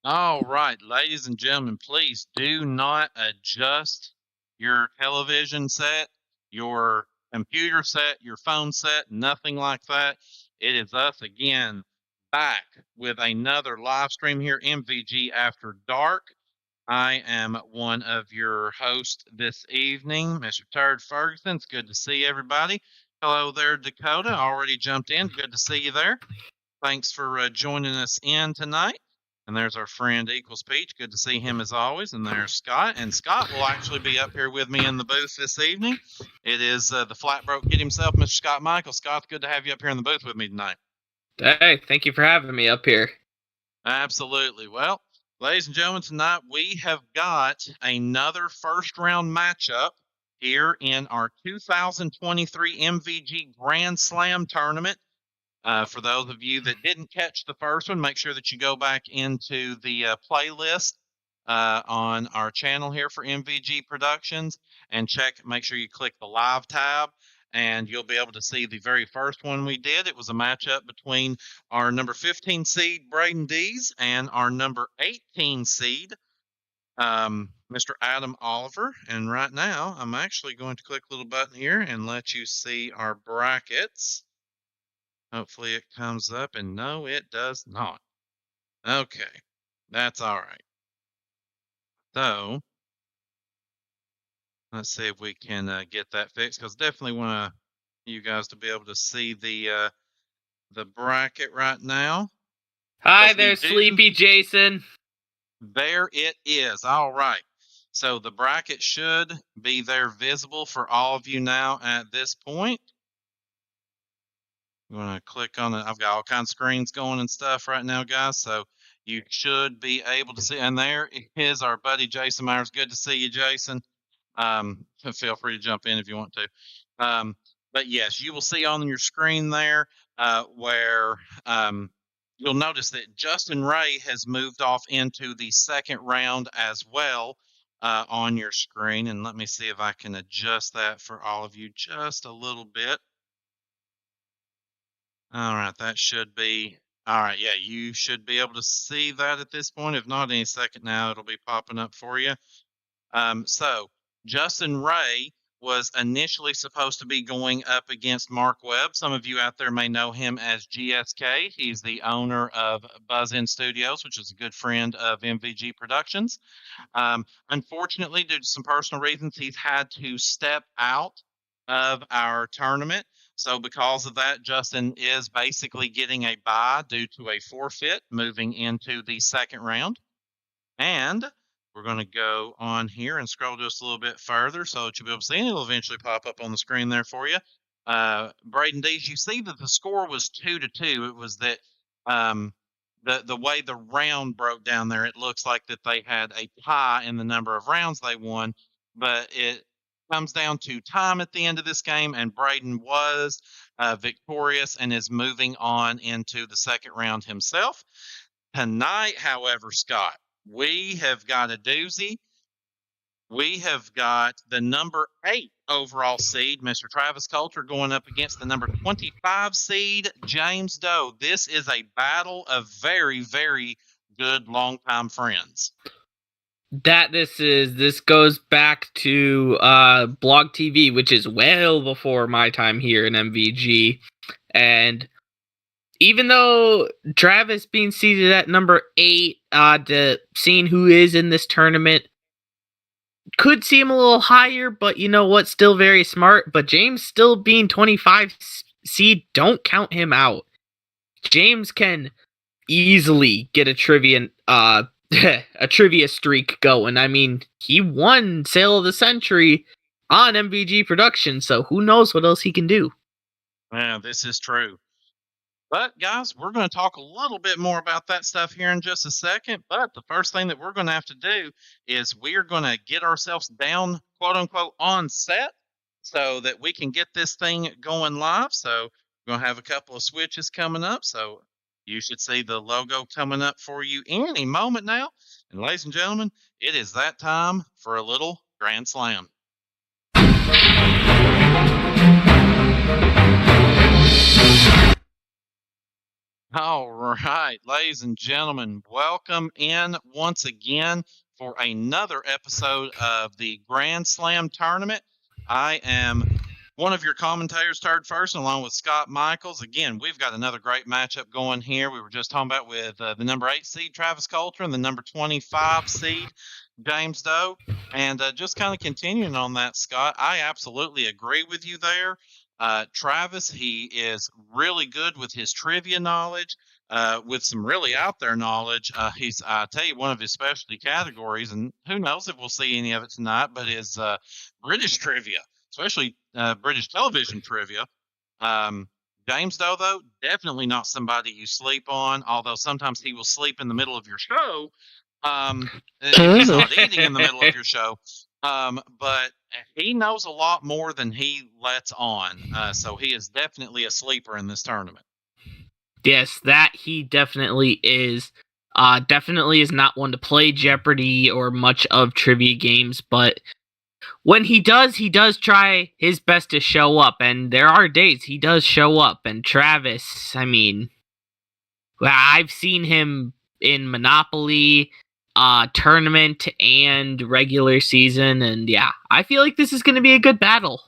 All right, ladies and gentlemen, please do not adjust your television set, your computer set, your phone set, nothing like that. It is us again back with another live stream here, MVG After Dark. I am one of your hosts this evening, Mr. Turd Ferguson. It's good to see everybody. Hello there, Dakota. Already jumped in. Good to see you there. Thanks for joining us in tonight. And there's our friend Equals Peach. Good to see him as always. And there's Scott. And Scott will actually be up here with me in the booth this evening. It is the flat broke kid himself, Mr. Scott Michael. Scott, good to have you up here in the booth with me tonight. Hey, thank you for having me up here. Absolutely. Well, ladies and gentlemen, tonight we have got another first round matchup here in our 2023 MVG Grand Slam tournament. For those of you that didn't catch the first one, make sure that you go back into the playlist on our channel here for MVG Productions and make sure you click the live tab, and you'll be able to see the very first one we did. It was a matchup between our number 15 seed, Braden Dees, and our number 18 seed, Mr. Adam Oliver. And right now, I'm actually going to click a little button here and let you see our brackets. Hopefully it comes up, and no, it does not. Okay, that's all right. So let's see if we can get that fixed, because definitely want you guys to be able to see the bracket right now. Hi there, Sleepy Jason. There it is. All right. So the bracket should be there visible for all of you now at this point. You want to click on it. I've got all kinds of screens going and stuff right now, guys. So you should be able to see. And there is our buddy Jason Myers. Good to see you, Jason. Feel free to jump in if you want to. But yes, you will see on your screen there where you'll notice that Justin Ray has moved off into the second round as well on your screen. And let me see if I can adjust that for all of you just a little bit. All right, that should be all right. Yeah, you should be able to see that at this point. If not, any second now, it'll be popping up for you. So Justin Ray was initially supposed to be going up against Mark Webb. Some of you out there may know him as GSK. He's the owner of Buzz In Studios, which is a good friend of MVG Productions. Unfortunately, due to some personal reasons, he's had to step out of our tournament. So because of that, Justin is basically getting a bye due to a forfeit moving into the second round. And we're going to go on here and scroll just a little bit further so that you'll be able to see it. It'll eventually pop up on the screen there for you. Braden Dees, you see that the score was 2-2. It was that the way the round broke down there, it looks like that they had a tie in the number of rounds they won, but it comes down to time at the end of this game, and Braden was victorious and is moving on into the second round himself. Tonight, however, Scott, we have got a doozy. We have got the number 8 overall seed, Mr. Travis Coulter, going up against the number 25 seed, James Doe. This is a battle of very, very good longtime friends. This goes back to Blog TV, which is well before my time here in MVG. And even though Travis being seated at number 8, seeing who is in this tournament, could seem a little higher, but you know what? Still very smart. But James still being 25 seed, don't count him out. James can easily get a trivia streak going. I mean, he won Sale of the Century on MVG Production, so who knows what else he can do. Yeah, this is true. But, guys, we're going to talk a little bit more about that stuff here in just a second. But the first thing that we're going to have to do is we're going to get ourselves down, quote-unquote, on set so that we can get this thing going live. So we're going to have a couple of switches coming up. So you should see the logo coming up for you any moment now. And, ladies and gentlemen, it is that time for a little Grand Slam. All right, ladies and gentlemen, welcome in once again for another episode of the Grand Slam tournament. I am one of your commentators, Turd First, along with Scott Michaels. Again, we've got another great matchup going here. We were just talking about with the number 8 seed, Travis Coulter, and the number 25 seed, James Doe. And just kind of continuing on that, Scott, I absolutely agree with you there. Travis, he is really good with his trivia knowledge, with some really out there knowledge. He's, I tell you, one of his specialty categories, and who knows if we'll see any of it tonight, but is British trivia, especially British television trivia. James Doe, though, definitely not somebody you sleep on, although sometimes he will sleep in the middle of your show. If he's not eating in the middle of your show. But he knows a lot more than he lets on. So he is definitely a sleeper in this tournament. Yes, that he definitely is. Definitely is not one to play Jeopardy or much of trivia games, but when he does try his best to show up, and there are days he does show up. And Travis, I mean, I've seen him in Monopoly, tournament, and regular season, and yeah, I feel like this is going to be a good battle.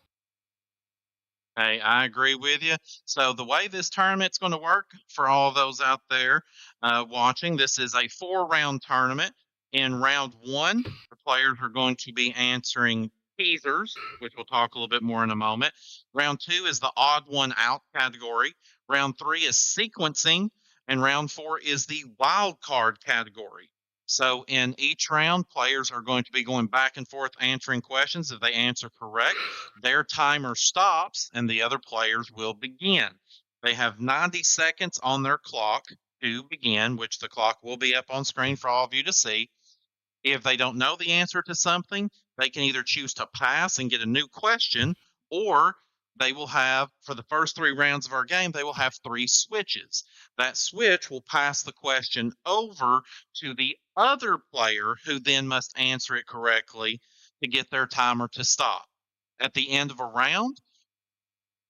Hey, I agree with you. So the way this tournament's going to work for all those out there watching, this is a 4-round tournament. In round 1, the players are going to be answering teasers, which we'll talk a little bit more in a moment. Round 2 is the odd one out category. Round 3 is sequencing, and round 4 is the wild card category. So in each round, players are going to be going back and forth answering questions. If they answer correct, their timer stops and the other players will begin. They have 90 seconds on their clock to begin, which the clock will be up on screen for all of you to see. If they don't know the answer to something, they can either choose to pass and get a new question, or they will have, for the first 3 rounds of our game, they will have 3 switches. That switch will pass the question over to the other player, who then must answer it correctly to get their timer to stop. At the end of a round,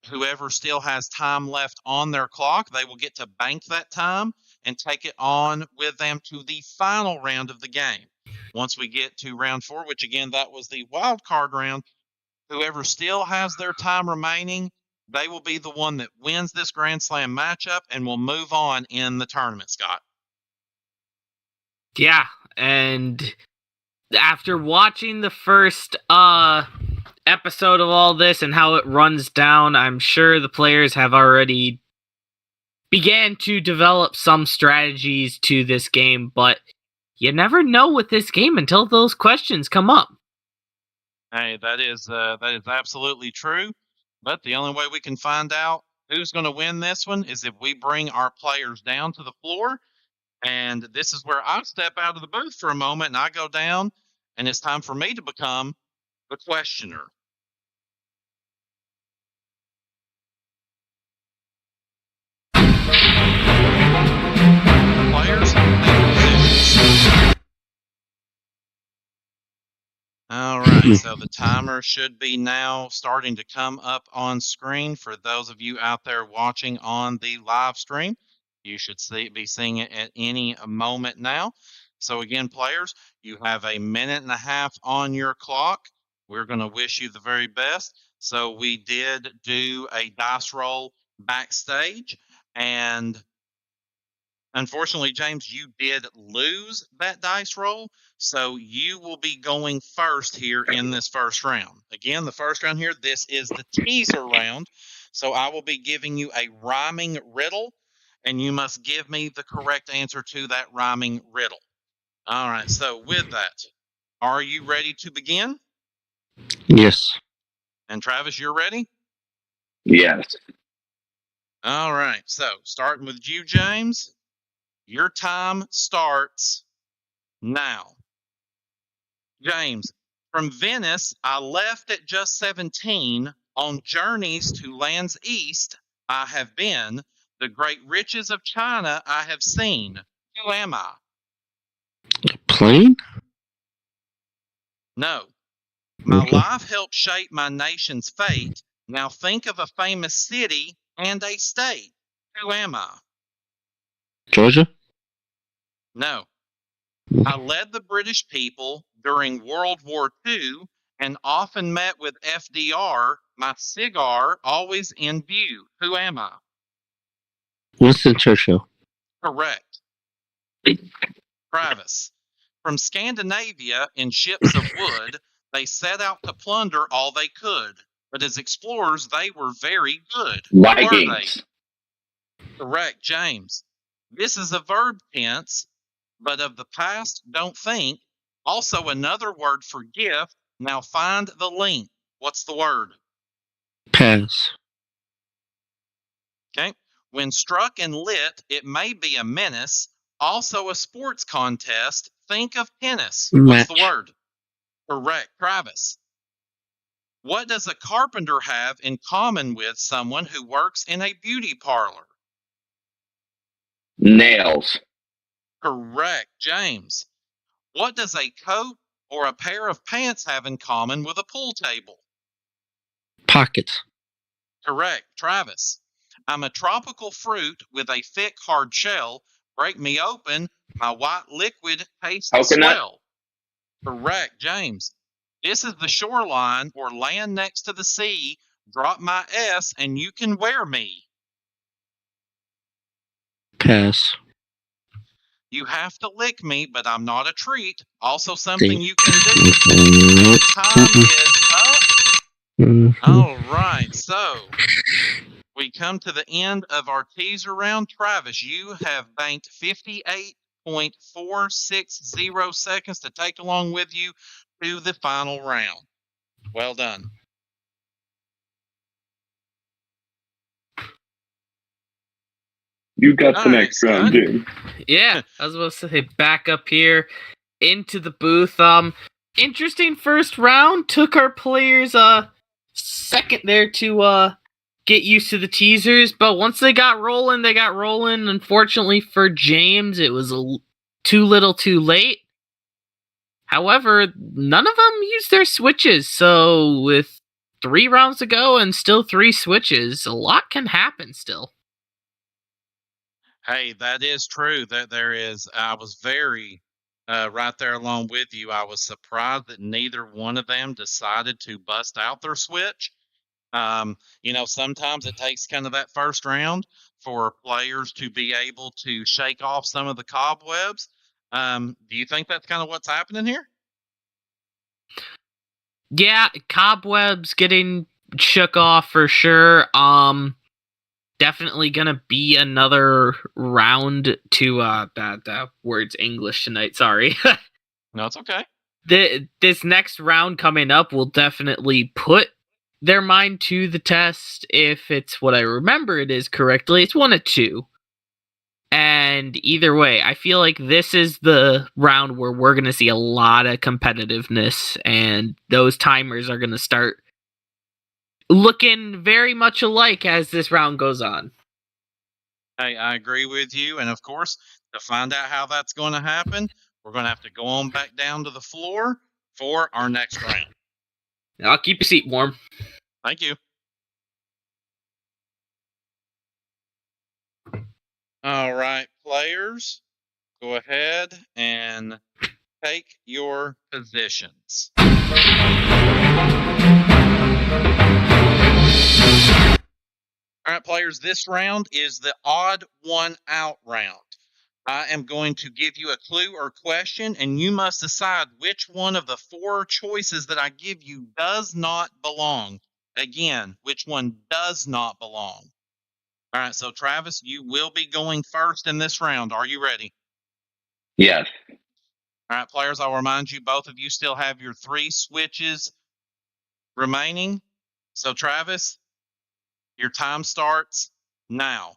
whoever still has time left on their clock, they will get to bank that time and take it on with them to the final round of the game. Once we get to round 4, which again, that was the wild card round, whoever still has their time remaining, they will be the one that wins this Grand Slam matchup and will move on in the tournament, Scott. Yeah, and after watching the first episode of all this and how it runs down, I'm sure the players have already began to develop some strategies to this game, but you never know with this game until those questions come up. Hey, that is absolutely true. But the only way we can find out who's going to win this one is if we bring our players down to the floor. And this is where I step out of the booth for a moment and I go down, and it's time for me to become the questioner. Players, all right, so the timer should be now starting to come up on screen for those of you out there watching on the live stream. You should be seeing it at any moment now. So again, players, you have a minute and a half on your clock. We're going to wish you the very best. So we did do a dice roll backstage, and unfortunately, James, you did lose that dice roll, so you will be going first here in this first round. Again, the first round here, this is the teaser round, so I will be giving you a rhyming riddle, and you must give me the correct answer to that rhyming riddle. All right, so with that, are you ready to begin? Yes. And Travis, you're ready? Yes. All right, so starting with you, James. Your time starts now. James, from Venice, I left at just 17. On journeys to lands east, I have been. The great riches of China I have seen. Who am I? Plane? No. My Okay. life helped shape my nation's fate. Now think of a famous city and a state. Who am I? Georgia? No. I led the British people during World War II and often met with FDR, my cigar always in view. Who am I? Winston Churchill. Correct. Travis. From Scandinavia in ships of wood, they set out to plunder all they could. But as explorers, they were very good. Who were they? Vikings. Correct, James. This is a verb tense, but of the past, don't think. Also, another word for gift. Now find the link. What's the word? Pass. Okay. When struck and lit, it may be a menace. Also, a sports contest. Think of tennis. What's the word? Correct, Travis. What does a carpenter have in common with someone who works in a beauty parlor? Nails. Correct, James. What does a coat or a pair of pants have in common with a pool table? Pockets. Correct, Travis. I'm a tropical fruit with a thick, hard shell. Break me open, my white liquid tastes swell. Correct, James. This is the shoreline or land next to the sea. Drop my S and you can wear me. Pass. You have to lick me, but I'm not a treat. Also something you can do. Time is up. All right, so we come to the end of our teaser round. Travis, you have banked 58.460 seconds to take along with you to the final round. Well done. You got the next round, dude. Yeah, I was about to say back up here into the booth. Interesting first round. Took our players second there to get used to the teasers, but once they got rolling, they got rolling. Unfortunately for James, it was too little too late. However, none of them used their switches, so with 3 rounds to go and still 3 switches, a lot can happen still. Hey, that is true. That there is. I was very right there along with you. I was surprised that neither one of them decided to bust out their switch. Sometimes it takes kind of that first round for players to be able to shake off some of the cobwebs. Do you think that's kind of what's happening here? Yeah, cobwebs getting shook off for sure. Definitely gonna be another round to that word's English tonight. Sorry. No, it's okay. This next round coming up will definitely put their mind to the test. If it's what I remember it is correctly, it's 1 of 2. And either way, I feel like this is the round where we're gonna see a lot of competitiveness, and those timers are gonna start looking very much alike as this round goes on. Hey, I agree with you. And of course, to find out how that's going to happen, we're going to have to go on back down to the floor for our next round. I'll keep your seat warm. Thank you. All right, players, go ahead and take your positions. All right, players, this round is the odd one out round. I am going to give you a clue or question, and you must decide which one of the 4 choices that I give you does not belong. Again, which one does not belong. All right, so Travis, you will be going first in this round. Are you ready? Yes. All right, players, I'll remind you, both of you still have your 3 switches remaining. So, Travis, your time starts now.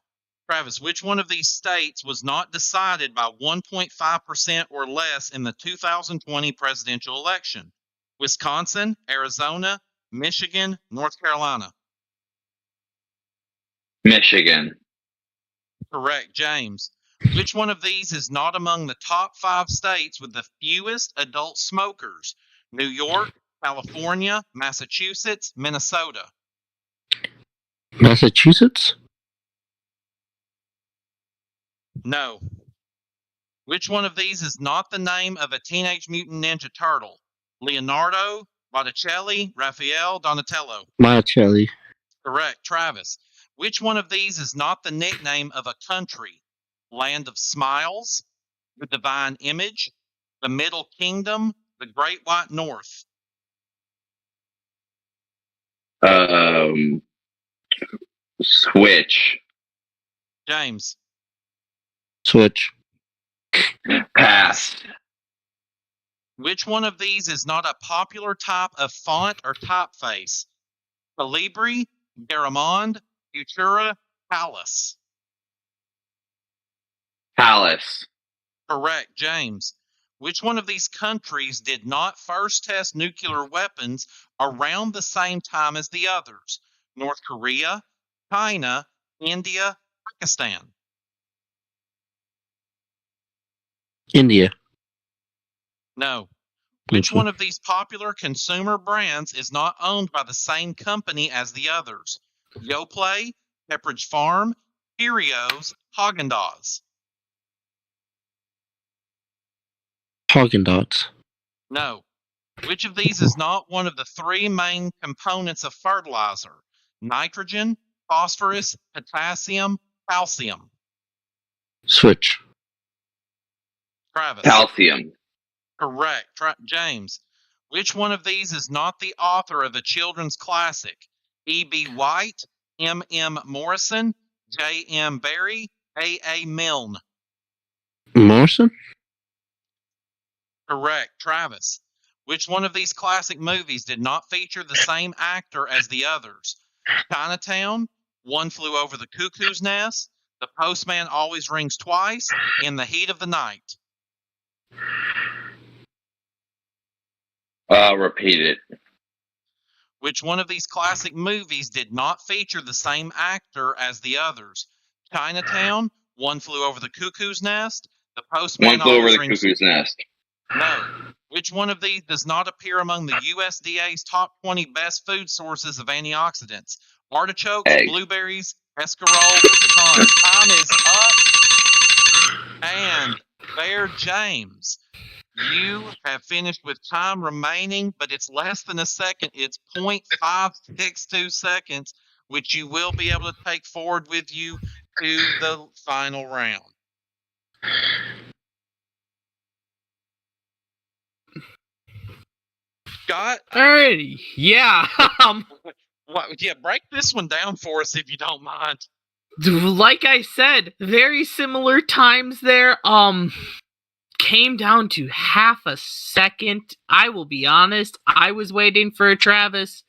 Travis, which one of these states was not decided by 1.5% or less in the 2020 presidential election? Wisconsin, Arizona, Michigan, North Carolina. Michigan. Correct, James. Which one of these is not among the top 5 states with the fewest adult smokers? New York, California, Massachusetts, Minnesota. Massachusetts? No. Which one of these is not the name of a Teenage Mutant Ninja Turtle? Leonardo, Botticelli, Raphael, Donatello. Monticelli. Correct. Travis. Which one of these is not the nickname of a country? Land of Smiles, the Divine Image, the Middle Kingdom, the Great White North. Switch. James. Switch. Pass. Which one of these is not a popular type of font or typeface? Calibri, Garamond, Futura, Palace. Palace. Correct. James. Which one of these countries did not first test nuclear weapons around the same time as the others? North Korea, China, India, Pakistan. India. No. Which one of these popular consumer brands is not owned by the same company as the others? Yoplait, Pepperidge Farm, Cheerios, Haagen-Dazs. Haagen-Dazs. No. Which of these is not one of the three main components of fertilizer? Nitrogen, phosphorus, potassium, calcium. Switch. Travis. Calcium. Correct. James. Which one of these is not the author of the children's classic? E.B. White, M.M. Morrison, J.M. Barrie, A.A. Milne. Morrison? Correct. Travis. Which one of these classic movies did not feature the same actor as the others? Chinatown, One Flew Over the Cuckoo's Nest, The Postman Always Rings Twice, In the Heat of the Night. Repeat it. Which one of these classic movies did not feature the same actor as the others? Chinatown, One Flew Over the Cuckoo's Nest, The Postman One Flew Over Always the Rings... Cuckoo's Nest. No. Which one of these does not appear among the USDA's top 20 best food sources of antioxidants? Artichokes, Egg. Blueberries, escarole, pecans. Time is up. And Bear James, you have finished with time remaining, but it's less than a second. It's 0.562 seconds, which you will be able to take forward with you to the final round. Scott? Alrighty. Yeah. Yeah, break this one down for us if you don't mind. Like I said, very similar times there. Came down to half a second. I will be honest. I was waiting for Travis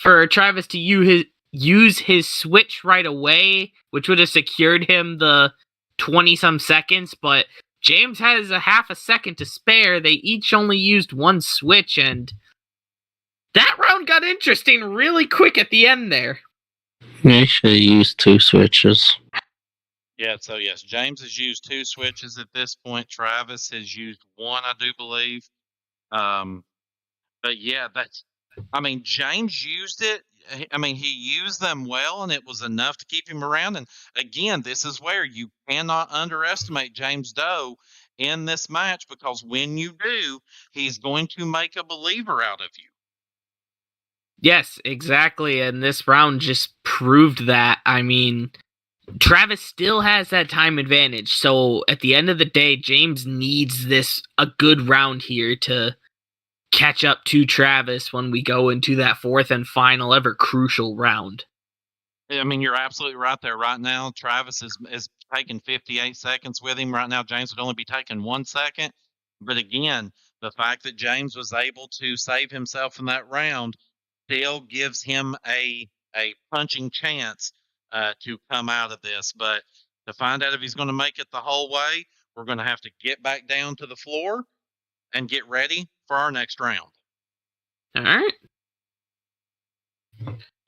to use his switch right away, which would have secured him the 20-some seconds, but James has a half a second to spare. They each only used one switch, and that round got interesting really quick at the end there. They should have used two switches. Yeah, so yes, James has used two switches at this point. Travis has used one, I do believe. But yeah, James used it. He used them well, and it was enough to keep him around. And again, this is where you cannot underestimate James Doe in this match, because when you do, he's going to make a believer out of you. Yes, exactly. And this round just proved that. Travis still has that time advantage. So at the end of the day, James needs a good round here to catch up to Travis when we go into that fourth and final ever crucial round. You're absolutely right there. Right now, Travis is taking 58 seconds with him. Right now, James would only be taking 1 second. But again, the fact that James was able to save himself in that round still gives him a punching chance to come out of this. But to find out if he's going to make it the whole way, we're going to have to get back down to the floor and get ready for our next round. All right.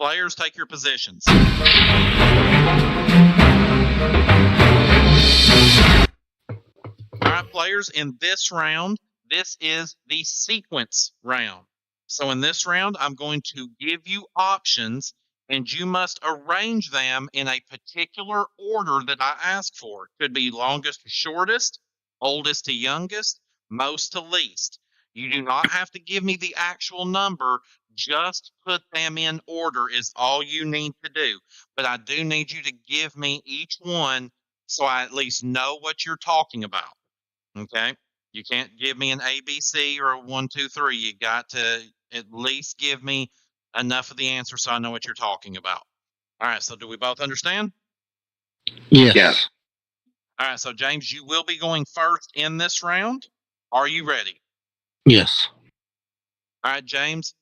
Players, take your positions. All right, players, in this round, this is the sequence round. So in this round, I'm going to give you options, and you must arrange them in a particular order that I ask for. It could be longest to shortest, oldest to youngest, most to least. You do not have to give me the actual number. Just put them in order is all you need to do. But I do need you to give me each one so I at least know what you're talking about. Okay? You can't give me an ABC or a 1, 2, 3. You got to at least give me enough of the answer so I know what you're talking about. All right, so do we both understand? Yes. Yes. All right, so James, you will be going first in this round. Are you ready? Yes. All right, James,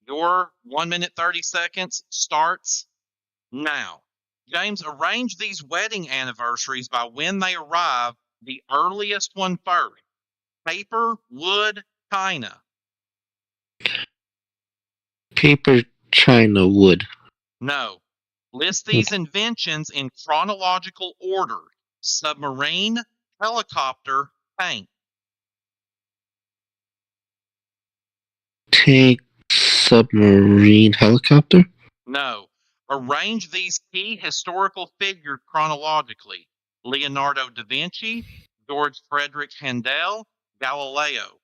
your 1 minute 30 seconds starts now. James, arrange these wedding anniversaries by when they arrive, the earliest one first. Paper, wood, china. Paper, china, wood. No. List these inventions in chronological order. Submarine, helicopter, tank. Tank, submarine, helicopter. No. Arrange these key historical figures chronologically. Leonardo da Vinci, George Frederick Handel, Galileo.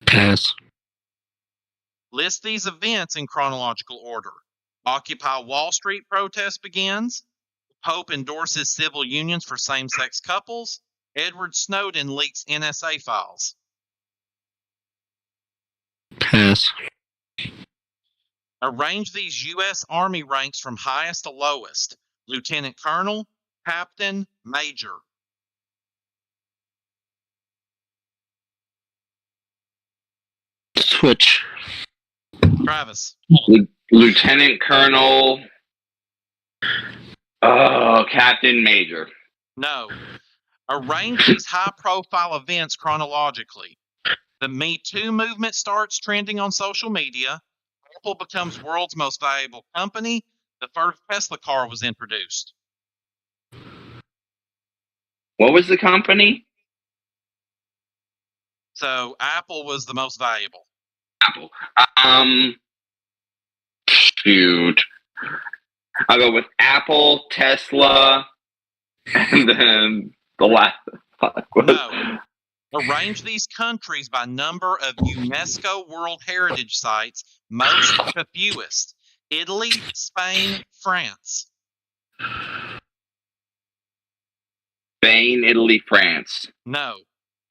Pass. List these events in chronological order. Occupy Wall Street protest begins. Pope endorses civil unions for same-sex couples. Edward Snowden leaks NSA files. Pass. Arrange these U.S. Army ranks from highest to lowest. Lieutenant Colonel, Captain, Major. Switch. Travis. Lieutenant Colonel, Captain, Major. No. Arrange these high-profile events chronologically. The Me Too movement starts trending on social media. Apple becomes world's most valuable company. The first Tesla car was introduced. What was the company? So Apple was the most valuable. Apple. Shoot. I'll go with Apple, Tesla, and then the last. No. Arrange these countries by number of UNESCO World Heritage Sites, most to fewest. Italy, Spain, France. Spain, Italy, France. No.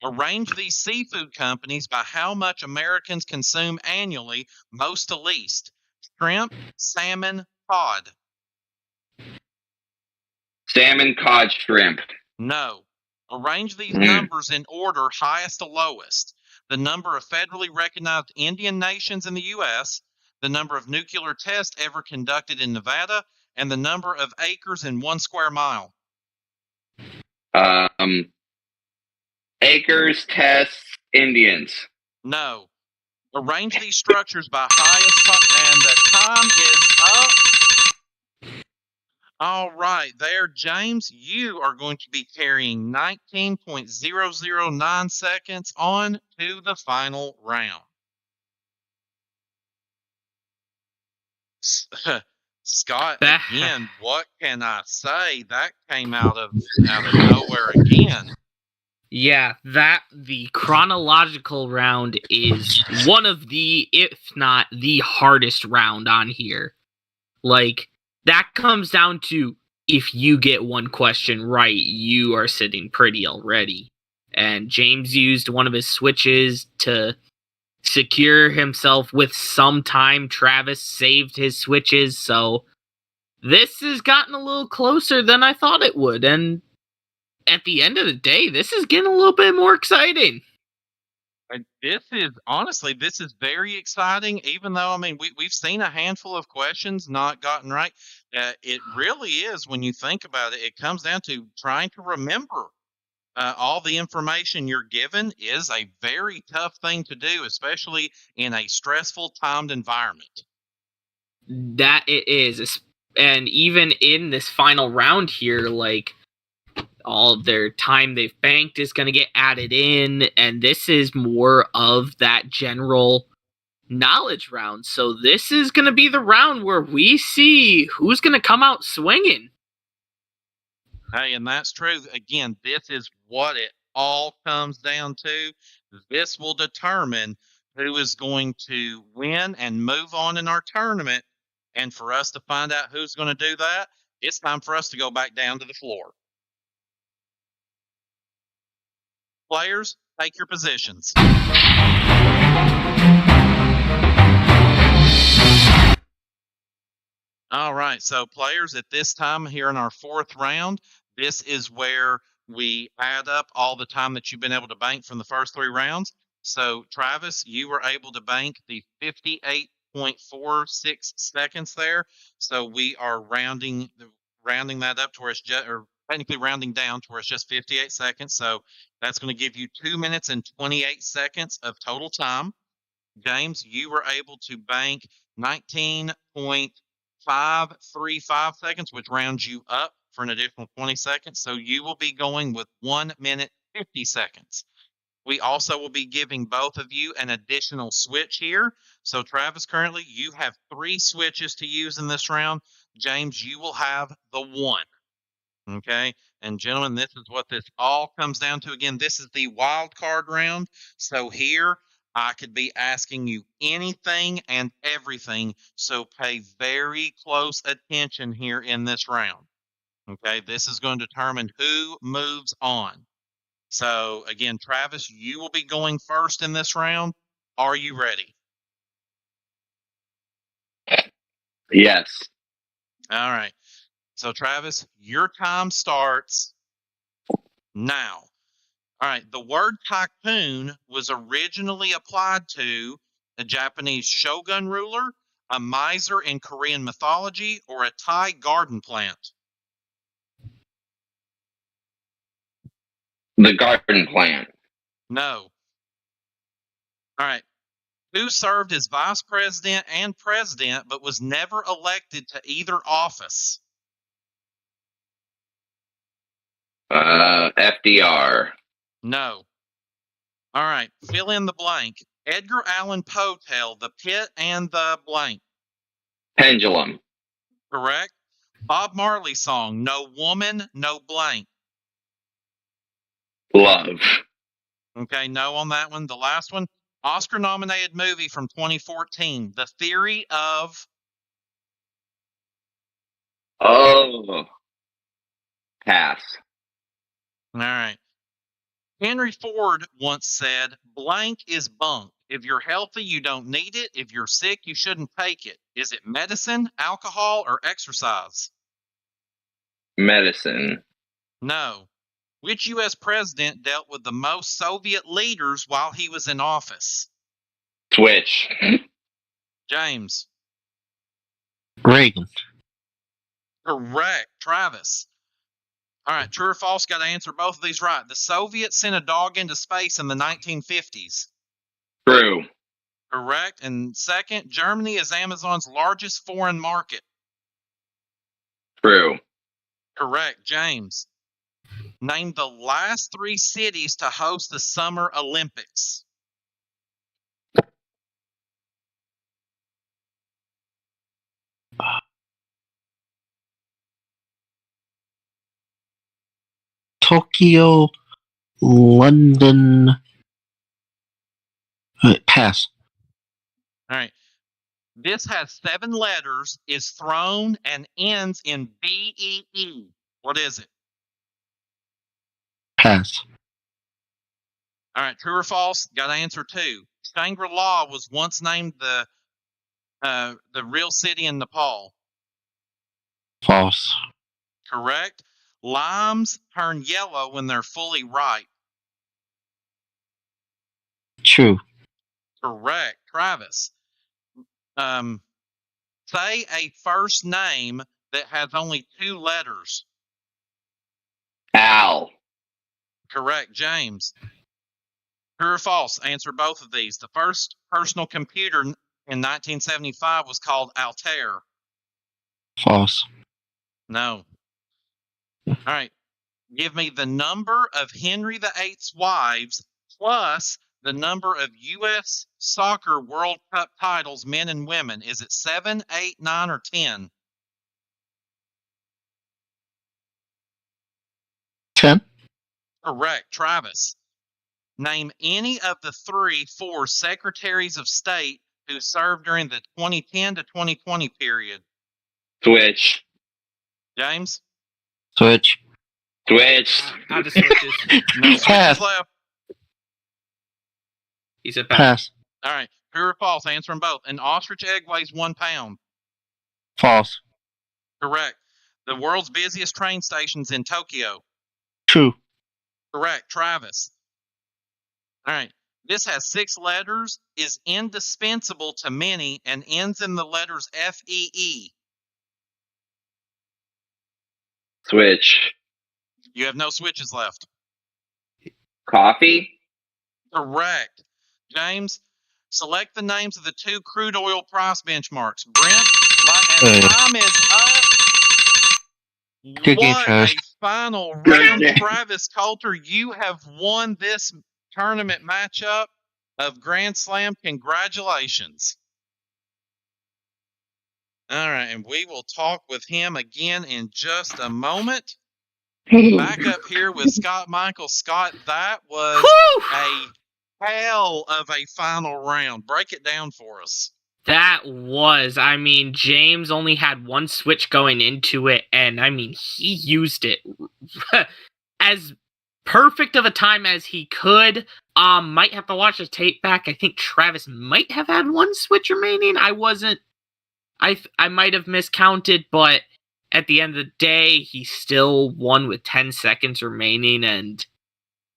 Arrange these seafood companies by how much Americans consume annually, most to least. Shrimp, salmon, cod. Salmon, cod, shrimp. No. Arrange these numbers in order, highest to lowest. The number of federally recognized Indian nations in the U.S., the number of nuclear tests ever conducted in Nevada, and the number of acres in 1 square mile. Acres, tests, Indians. No. Arrange these structures by highest, and the time is up. All right, there, James, you are going to be carrying 19.009 seconds on to the final round. Scott, again, what can I say? That came out of nowhere again. Yeah, the chronological round is one of the, if not the hardest round on here. Like, that comes down to if you get one question right, you are sitting pretty already. And James used one of his switches to secure himself with some time. Travis saved his switches, so this has gotten a little closer than I thought it would. And at the end of the day, this is getting a little bit more exciting. This is very exciting, even though, I mean, we've seen a handful of questions not gotten right. It really is, when you think about it, it comes down to trying to remember all the information you're given is a very tough thing to do, especially in a stressful, timed environment. That it is. And even in this final round here, like, all of their time they've banked is going to get added in, and this is more of that general knowledge round. So this is going to be the round where we see who's going to come out swinging. Hey, and that's true. Again, this is what it all comes down to. This will determine who is going to win and move on in our tournament. And for us to find out who's going to do that, it's time for us to go back down to the floor. Players, take your positions. All right, so players, at this time here in our fourth round, this is where we add up all the time that you've been able to bank from the first three rounds. So, Travis, you were able to bank the 58.46 seconds there. So we are rounding that up to where it's just, or technically rounding down to where it's just 58 seconds. So that's going to give you 2 minutes and 28 seconds of total time. James, you were able to bank 19.535 seconds, which rounds you up for an additional 20 seconds. So you will be going with 1 minute 50 seconds. We also will be giving both of you an additional switch here. So Travis, currently you have 3 switches to use in this round. James, you will have the 1. Okay. And gentlemen, this is what this all comes down to. Again, this is the wild card round. So here I could be asking you anything and everything. So pay very close attention here in this round. Okay. This is going to determine who moves on. So again, Travis, you will be going first in this round. Are you ready? Yes. All right. So Travis, your time starts now. All right. The word tycoon was originally applied to a Japanese shogun ruler, a miser in Korean mythology, or a Thai garden plant. The garden plant. No. All right. Who served as vice president and president, but was never elected to either office? FDR. No. All right. Fill in the blank. Edgar Allan Poe tale, The Pit and the blank. Pendulum. Correct. Bob Marley song, No Woman, No Blank. Love. Okay, no on that one. The last one, Oscar-nominated movie from 2014, The Theory of... Oh. Pass. All right. Henry Ford once said, blank is bunk. If you're healthy, you don't need it. If you're sick, you shouldn't take it. Is it medicine, alcohol, or exercise? Medicine. No. Which U.S. president dealt with the most Soviet leaders while he was in office? Switch. James. Reagan. Correct. Travis. All right, true or false? Got to answer both of these right. The Soviets sent a dog into space in the 1950s. True. Correct. And second, Germany is Amazon's largest foreign market. True. Correct. James. Name the last 3 cities to host the Summer Olympics. Tokyo, London. Pass. All right. This has 7 letters, is thrown, and ends in B-E-E. What is it? Pass. All right. True or false? Got to answer 2. Shangri-La was once named the real city in Nepal. False. Correct. Limes turn yellow when they're fully ripe. True. Correct. Travis. Say a first name that has only 2 letters. Al. Correct. James. True or false? Answer both of these. The first personal computer in 1975 was called Altair. False. No. All right. Give me the number of Henry VIII's wives plus the number of U.S. Soccer World Cup titles, men and women? Is it 7, 8, 9, or 10? 10. Correct. Travis, name any of the 4 secretaries of state who served during the 2010 to 2020 period. Switch. James? Switch. Switch. Out of switches. No switches Pass. left. He said pass. Pass. All right. True or false? Answer them both. An ostrich egg weighs 1 pound. False. Correct. The world's busiest train station's in Tokyo. True. Correct. Travis. All right. This has 6 letters, is indispensable to many, and ends in the letters FEE. Switch. You have no switches left. Coffee. Correct. James, select the names of the 2 crude oil price benchmarks. Brent, and time is up. Good game, What Travis. a final Good round. game. Travis Coulter, you have won this tournament matchup of Grand Slam. Congratulations. All right, and we will talk with him again in just a moment. Back up here with Scott Michael. Scott, that was a hell of a final round. Break it down for us. That was, I mean, James only had 1 switch going into it, and I mean, he used it as perfect of a time as he could. Might have to watch the tape back. I think Travis might have had 1 switch remaining. I might have miscounted, but at the end of the day, he still won with 10 seconds remaining, and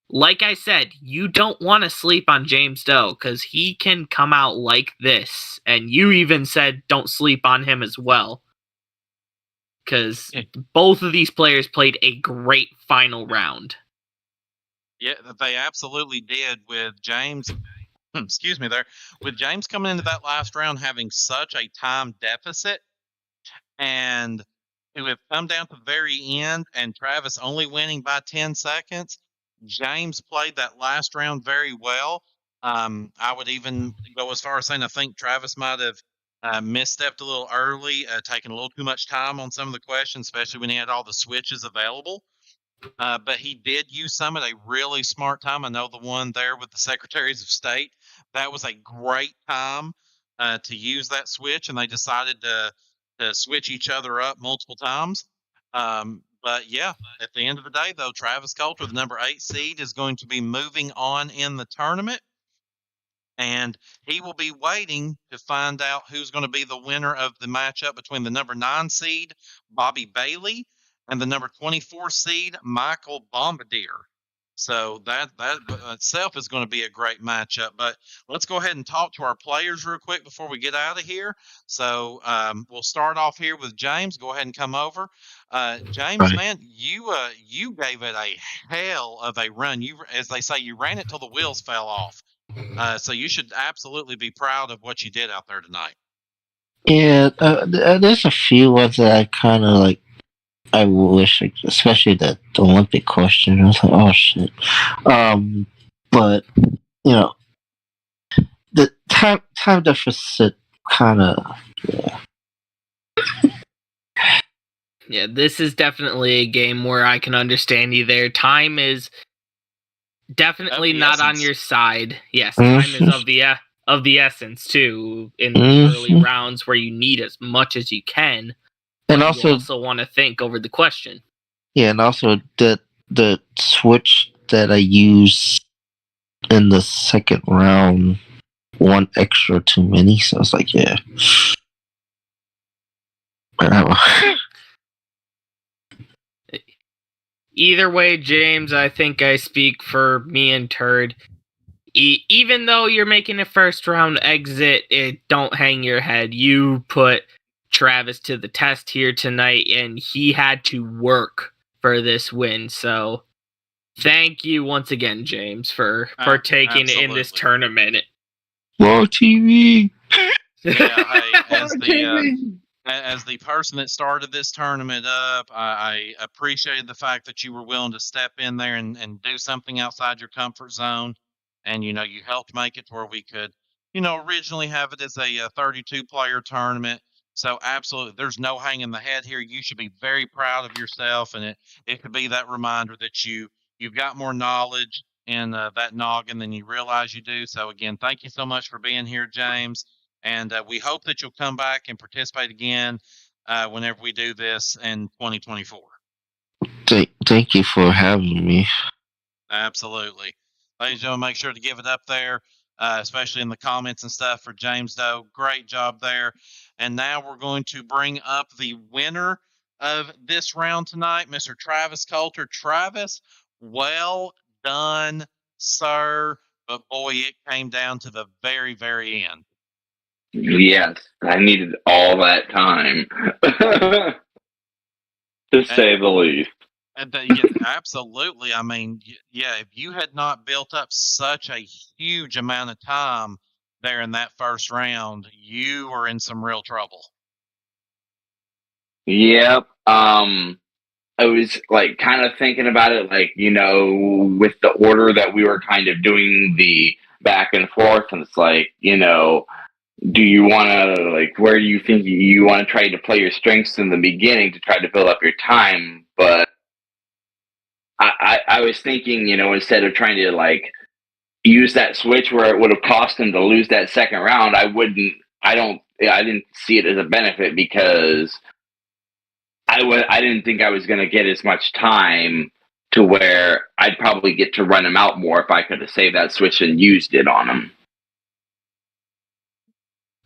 like I said, you don't want to sleep on James Doe, because he can come out like this, and you even said don't sleep on him as well, because both of these players played a great final round. Yeah, they absolutely did, with James, excuse me there, with James coming into that last round having such a time deficit, and it would come down to the very end, and Travis only winning by 10 seconds. James played that last round very well. I would even go as far as saying I think Travis might have misstepped a little early, taking a little too much time on some of the questions, especially when he had all the switches available. But he did use some at a really smart time. I know the one there with the secretaries of state, that was a great time to use that switch, and they decided to switch each other up multiple times. But yeah, at the end of the day, though, Travis Coulter, the number 8 seed, is going to be moving on in the tournament. And he will be waiting to find out who's going to be the winner of the matchup between the number 9 seed, Bobby Bailey, and the number 24 seed, Michael Bombardier. So that itself is going to be a great matchup. But let's go ahead and talk to our players real quick before we get out of here. So we'll start off here with James. Go ahead and come over. James, Right. man, you gave it a hell of a run. You, as they say, you ran it till the wheels fell off. So you should absolutely be proud of what you did out there tonight. Yeah, there's a few ones that I kind of like. I wish, especially the Olympic question. I was like, oh shit. But you know, the time deficit kind of. Yeah. Yeah, this is definitely a game where I can understand you there. Time is definitely not on your side. Yes, time is of the essence too in the early rounds where you need as much as you can. And you also want to think over the question. Yeah, and also the switch that I used in the second round, 1 extra too many. So I was like, yeah. Either way, James, I think I speak for me and Turd. Even though you're making a first round exit, don't hang your head. You put Travis to the test here tonight, and he had to work for this win. So thank you once again, James, for partaking in this tournament. Whoa, TV! Yeah, as the person that started this tournament up, I appreciated the fact that you were willing to step in there and do something outside your comfort zone. and you helped make it to where we could originally have it as a 32-player tournament. So absolutely, there's no hanging the head here. You should be very proud of yourself, and it could be that reminder that you've got more knowledge in that noggin than you realize you do. So again, thank you so much for being here, James, and we hope that you'll come back and participate again whenever we do this in 2024. Thank you for having me. Absolutely. Ladies and gentlemen, make sure to give it up there, especially in the comments and stuff for James Doe. Great job there. And now we're going to bring up the winner of this round tonight, Mr. Travis Coulter. Travis, well done, sir. But boy, it came down to the very, very end. Yes, I needed all that time, to say the least. Absolutely. I mean, yeah, if you had not built up such a huge amount of time there in that first round, you were in some real trouble. Yep. I was like kind of thinking about it, like, with the order that we were kind of doing the back and forth, and it's like, do you want to, like, where do you think you want to try to play your strengths in the beginning to try to build up your time? But I was thinking, instead of trying to, like, use that switch where it would have cost him to lose that second round, I didn't see it as a benefit, because I didn't think I was going to get as much time to where I'd probably get to run him out more if I could have saved that switch and used it on him.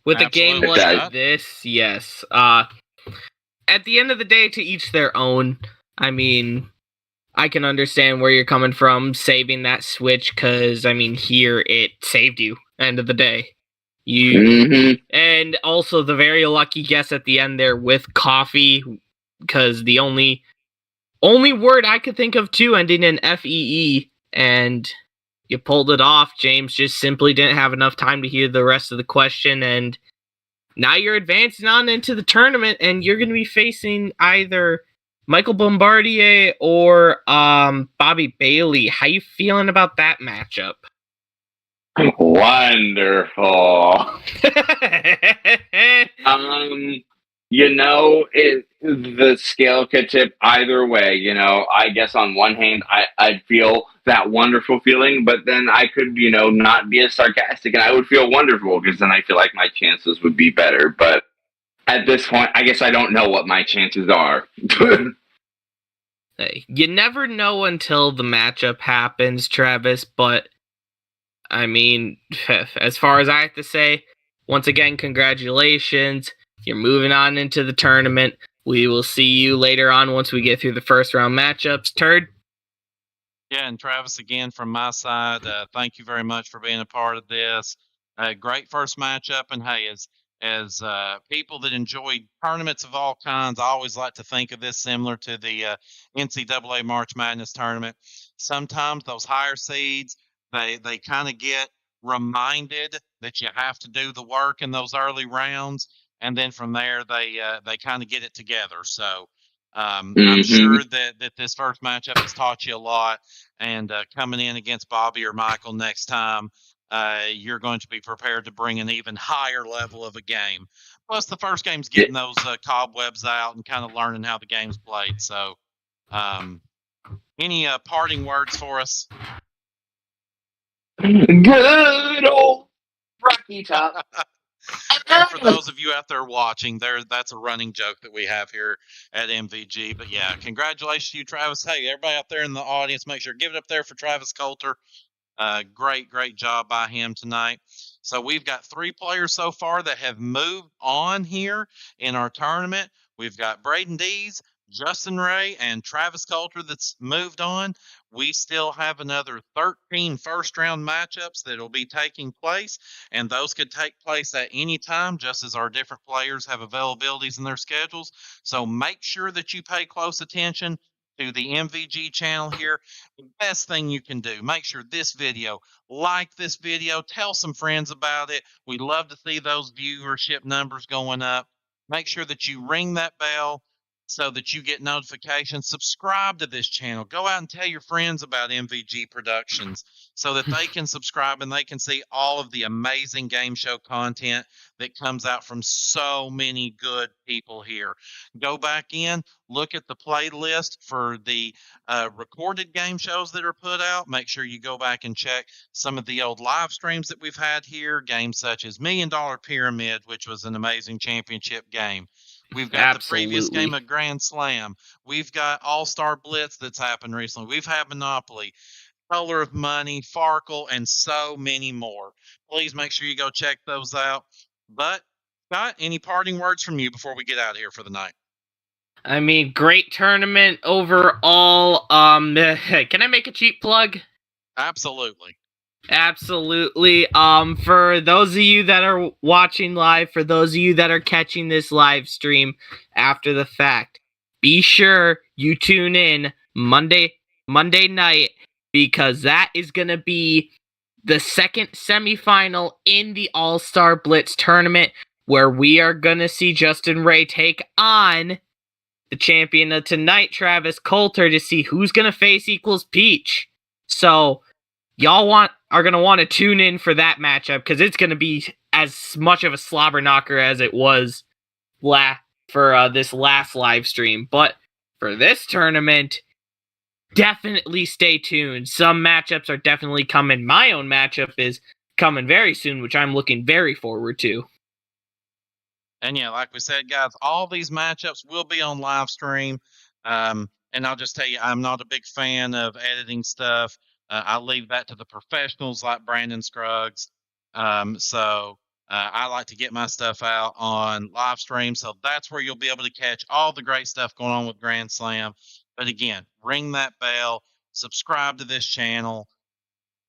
With a game like this, yes. At the end of the day, to each their own. I mean, I can understand where you're coming from, saving that switch, because, I mean, here it saved you, end of the day. And also the very lucky guess at the end there with coffee, because the only word I could think of too ending in FEE, and you pulled it off. James just simply didn't have enough time to hear the rest of the question, and now you're advancing on into the tournament, and you're going to be facing either Michael Bombardier or Bobby Bailey. How you feeling about that matchup? Wonderful. The scale could tip either way. I guess on one hand, I'd feel that wonderful feeling, but then I could, not be as sarcastic, and I would feel wonderful, because then I feel like my chances would be better. But at this point, I guess I don't know what my chances are. Hey, you never know until the matchup happens, Travis, but I mean, as far as I have to say, once again, congratulations. You're moving on into the tournament. We will see you later on once we get through the first round matchups. Turd? Yeah, and Travis, again, from my side, thank you very much for being a part of this. Great first matchup, and hey, as people that enjoy tournaments of all kinds, I always like to think of this similar to the NCAA March Madness tournament. Sometimes those higher seeds, they kind of get reminded that you have to do the work in those early rounds, and then from there they kind of get it together. So I'm sure that this first matchup has taught you a lot, and coming in against Bobby or Michael next time, you're going to be prepared to bring an even higher level of a game. Plus, the first game's getting those cobwebs out and kind of learning how the game's played. So, any parting words for us? Good old Rocky Top. And for those of you out there watching, that's a running joke that we have here at MVG. But yeah, congratulations to you, Travis. Hey, everybody out there in the audience, make sure to give it up there for Travis Coulter. Great job by him tonight. So we've got 3 players so far that have moved on here in our tournament. We've got Braden Dees, Justin Ray, and Travis Coulter that's moved on. We still have another 13 first-round matchups that will be taking place, and those could take place at any time, just as our different players have availabilities in their schedules. So make sure that you pay close attention to the MVG channel here. The best thing you can do, make sure this video, like this video, tell some friends about it. We love to see those viewership numbers going up. Make sure that you ring that bell, so that you get notifications. Subscribe to this channel. Go out and tell your friends about MVG Productions so that they can subscribe and they can see all of the amazing game show content that comes out from so many good people here. Go back in, look at the playlist for the recorded game shows that are put out. Make sure you go back and check some of the old live streams that we've had here, games such as $1 Million Pyramid, which was an amazing championship game. We've got the previous game of Grand Slam. We've got All-Star Blitz that's happened recently. We've had Monopoly, Color of Money, Farkle, and so many more. Please make sure you go check those out. But, Scott, any parting words from you before we get out of here for the night? I mean, great tournament overall. Can I make a cheap plug? Absolutely. Absolutely. For those of you that are watching live, for those of you that are catching this live stream after the fact, be sure you tune in Monday night, because that is going to be the second semifinal in the All-Star Blitz tournament, where we are going to see Justin Ray take on the champion of tonight, Travis Coulter, to see who's going to face Equals Peach. So y'all are going to want to tune in for that matchup, because it's going to be as much of a slobber knocker as it was for this last live stream. But for this tournament, definitely stay tuned. Some matchups are definitely coming. My own matchup is coming very soon, which I'm looking very forward to. And yeah, like we said, guys, all these matchups will be on live stream. And I'll just tell you, I'm not a big fan of editing stuff. I leave that to the professionals like Brandon Scruggs. So I like to get my stuff out on live stream. So that's where you'll be able to catch all the great stuff going on with Grand Slam. But again, ring that bell, subscribe to this channel,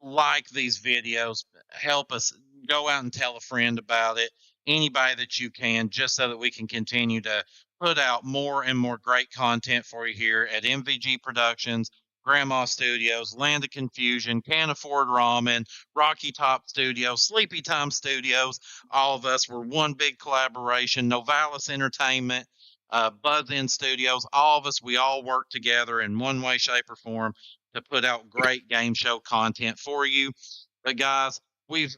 like these videos, help us, go out and tell a friend about it, anybody that you can, just so that we can continue to put out more and more great content for you here at MVG Productions, Grandma Studios, Land of Confusion, Can't Afford Ramen, Rocky Top Studios, Sleepy Time Studios. All of us were one big collaboration. Novalis Entertainment, Buzz In Studios, all of us, we all work together in one way, shape, or form to put out great game show content for you. But guys, we've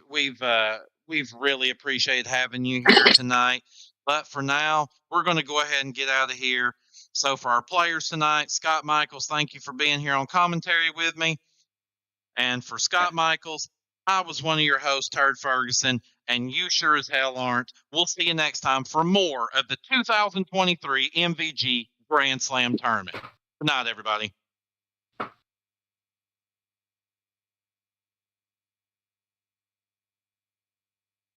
really appreciated having you here tonight. But for now, we're going to go ahead and get out of here. So for our players tonight, Scott Michaels, thank you for being here on commentary with me. And for Scott Michaels, I was one of your hosts, Turd Ferguson, and you sure as hell aren't. We'll see you next time for more of the 2023 MVG Grand Slam Tournament. Good night, everybody.